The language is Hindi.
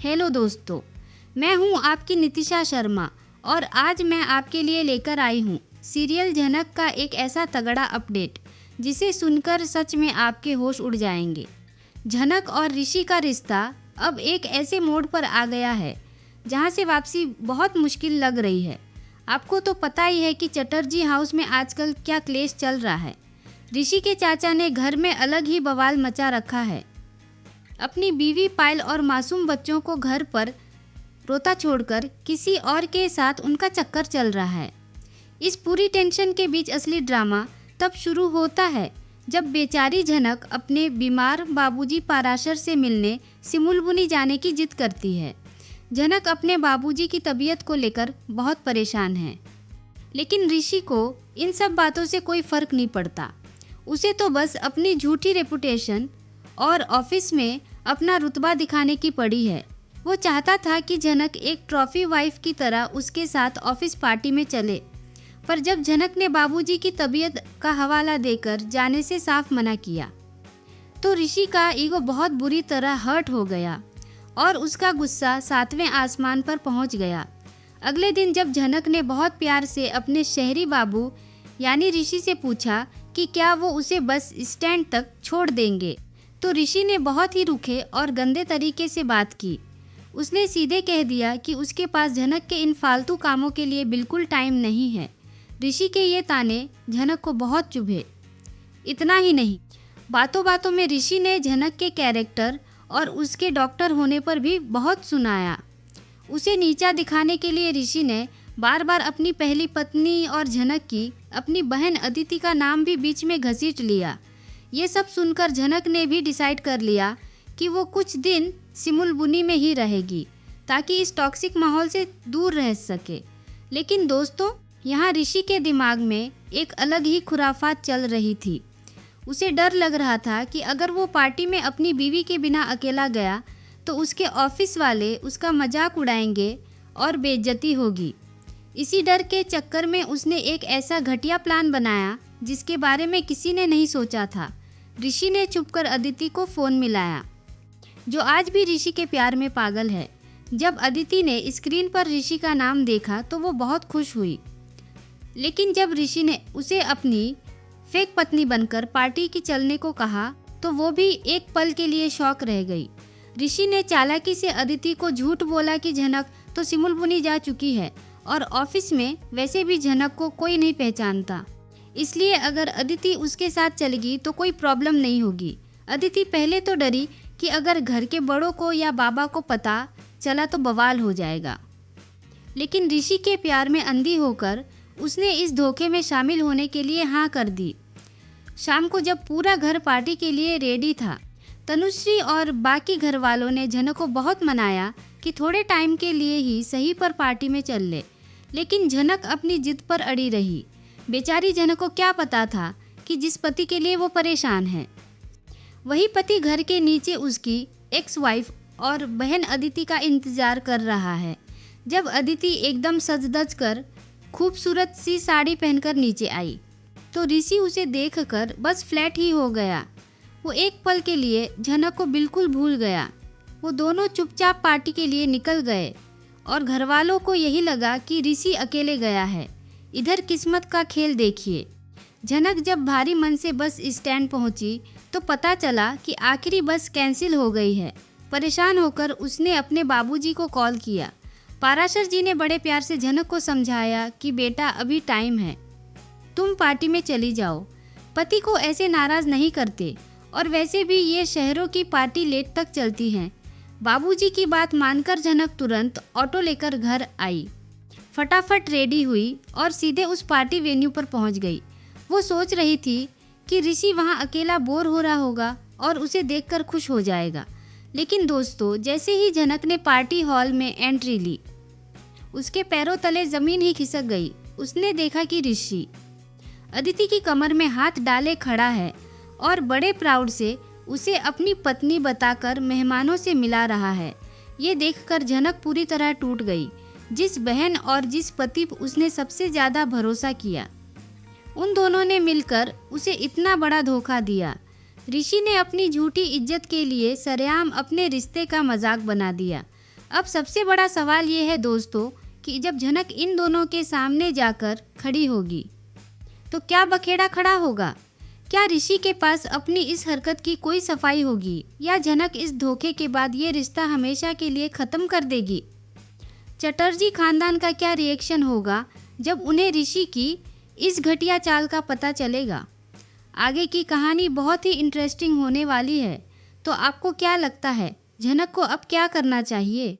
हेलो दोस्तों, मैं हूं आपकी नितिशा शर्मा और आज मैं आपके लिए लेकर आई हूं सीरियल झनक का एक ऐसा तगड़ा अपडेट जिसे सुनकर सच में आपके होश उड़ जाएंगे। झनक और ऋषि का रिश्ता अब एक ऐसे मोड़ पर आ गया है जहां से वापसी बहुत मुश्किल लग रही है। आपको तो पता ही है कि चटर्जी हाउस में आजकल क्या क्लेश चल रहा है। ऋषि के चाचा ने घर में अलग ही बवाल मचा रखा है। अपनी बीवी पायल और मासूम बच्चों को घर पर रोता छोड़कर किसी और के साथ उनका चक्कर चल रहा है। इस पूरी टेंशन के बीच असली ड्रामा तब शुरू होता है जब बेचारी झनक अपने बीमार बाबूजी पाराशर से मिलने सिमुलबुनी जाने की जिद करती है। झनक अपने बाबूजी की तबीयत को लेकर बहुत परेशान है, लेकिन ऋषि को इन सब बातों से कोई फर्क नहीं पड़ता। उसे तो बस अपनी झूठी रेपुटेशन और ऑफिस में अपना रुतबा दिखाने की पड़ी है। वो चाहता था कि झनक एक ट्रॉफी वाइफ की तरह उसके साथ ऑफिस पार्टी में चले, पर जब झनक ने बाबूजी की तबीयत का हवाला देकर जाने से साफ मना किया तो ऋषि का ईगो बहुत बुरी तरह हर्ट हो गया और उसका गुस्सा 7वें आसमान पर पहुंच गया। अगले दिन जब झनक ने बहुत प्यार से अपने शहरी बाबू यानी ऋषि से पूछा कि क्या वो उसे बस स्टैंड तक छोड़ देंगे, तो ऋषि ने बहुत ही रूखे और गंदे तरीके से बात की। उसने सीधे कह दिया कि उसके पास झनक के इन फालतू कामों के लिए बिल्कुल टाइम नहीं है। ऋषि के ये ताने झनक को बहुत चुभे। इतना ही नहीं, बातों बातों में ऋषि ने झनक के कैरेक्टर और उसके डॉक्टर होने पर भी बहुत सुनाया। उसे नीचा दिखाने के लिए ऋषि ने बार बार अपनी पहली पत्नी और झनक की अपनी बहन अदिति का नाम भी बीच में घसीट लिया। ये सब सुनकर झनक ने भी डिसाइड कर लिया कि वो कुछ दिन सिमुलबुनी में ही रहेगी ताकि इस टॉक्सिक माहौल से दूर रह सके। लेकिन दोस्तों, यहाँ ऋषि के दिमाग में एक अलग ही खुराफात चल रही थी। उसे डर लग रहा था कि अगर वो पार्टी में अपनी बीवी के बिना अकेला गया तो उसके ऑफिस वाले उसका मजाक उड़ाएंगे और बेइज्जती होगी। इसी डर के चक्कर में उसने एक ऐसा घटिया प्लान बनाया जिसके बारे में किसी ने नहीं सोचा था। ऋषि ने छुपकर अदिति को फ़ोन मिलाया, जो आज भी ऋषि के प्यार में पागल है। जब अदिति ने स्क्रीन पर ऋषि का नाम देखा तो वो बहुत खुश हुई, लेकिन जब ऋषि ने उसे अपनी फेक पत्नी बनकर पार्टी की चलने को कहा तो वो भी एक पल के लिए शॉक रह गई। ऋषि ने चालाकी से अदिति को झूठ बोला कि झनक तो सिमुलबुनी जा चुकी है और ऑफिस में वैसे भी झनक को कोई नहीं पहचानता, इसलिए अगर अदिति उसके साथ चलेगी तो कोई प्रॉब्लम नहीं होगी। अदिति पहले तो डरी कि अगर घर के बड़ों को या बाबा को पता चला तो बवाल हो जाएगा, लेकिन ऋषि के प्यार में अंधी होकर उसने इस धोखे में शामिल होने के लिए हाँ कर दी। शाम को जब पूरा घर पार्टी के लिए रेडी था, तनुश्री और बाकी घर वालों ने झनक को बहुत मनाया कि थोड़े टाइम के लिए ही सही पर पार्टी में चल ले, लेकिन झनक अपनी जिद पर अड़ी रही। बेचारी झनक को क्या पता था कि जिस पति के लिए वो परेशान है वही पति घर के नीचे उसकी एक्स वाइफ और बहन अदिति का इंतजार कर रहा है। जब अदिति एकदम सज धज कर खूबसूरत सी साड़ी पहनकर नीचे आई तो ऋषि उसे देखकर बस फ्लैट ही हो गया। वो एक पल के लिए झनक को बिल्कुल भूल गया। वो दोनों चुपचाप पार्टी के लिए निकल गए और घरवालों को यही लगा कि ऋषि अकेले गया है। इधर किस्मत का खेल देखिए। झनक जब भारी मन से बस स्टैंड पहुंची तो पता चला कि आखिरी बस कैंसिल हो गई है। परेशान होकर उसने अपने बाबूजी को कॉल किया। पाराशर जी ने बड़े प्यार से झनक को समझाया कि बेटा अभी टाइम है, तुम पार्टी में चली जाओ। पति को ऐसे नाराज़ नहीं करते और वैसे भी ये शहरों की पार्टी लेट तक चलती हैं। बाबूजी की बात मानकर झनक तुरंत ऑटो लेकर घर आई, फटाफट रेडी हुई और सीधे उस पार्टी वेन्यू पर पहुंच गई। वो सोच रही थी कि ऋषि वहां अकेला बोर हो रहा होगा और उसे देखकर खुश हो जाएगा, लेकिन दोस्तों, जैसे ही झनक ने पार्टी हॉल में एंट्री ली उसके पैरों तले ज़मीन ही खिसक गई। उसने देखा कि ऋषि अदिति की कमर में हाथ डाले खड़ा है और बड़े प्राउड से उसे अपनी पत्नी बताकर मेहमानों से मिला रहा है। ये देखकर झनक पूरी तरह टूट गई। जिस बहन और जिस पति उसने सबसे ज़्यादा भरोसा किया, उन दोनों ने मिलकर उसे इतना बड़ा धोखा दिया। ऋषि ने अपनी झूठी इज्जत के लिए सरेआम अपने रिश्ते का मजाक बना दिया। अब सबसे बड़ा सवाल ये है दोस्तों कि जब झनक इन दोनों के सामने जाकर खड़ी होगी तो क्या बखेड़ा खड़ा होगा? क्या ऋषि के पास अपनी इस हरकत की कोई सफाई होगी या झनक इस धोखे के बाद ये रिश्ता हमेशा के लिए खत्म कर देगी? चटर्जी खानदान का क्या रिएक्शन होगा जब उन्हें ऋषि की इस घटिया चाल का पता चलेगा? आगे की कहानी बहुत ही इंटरेस्टिंग होने वाली है। तो आपको क्या लगता है, झनक को अब क्या करना चाहिए?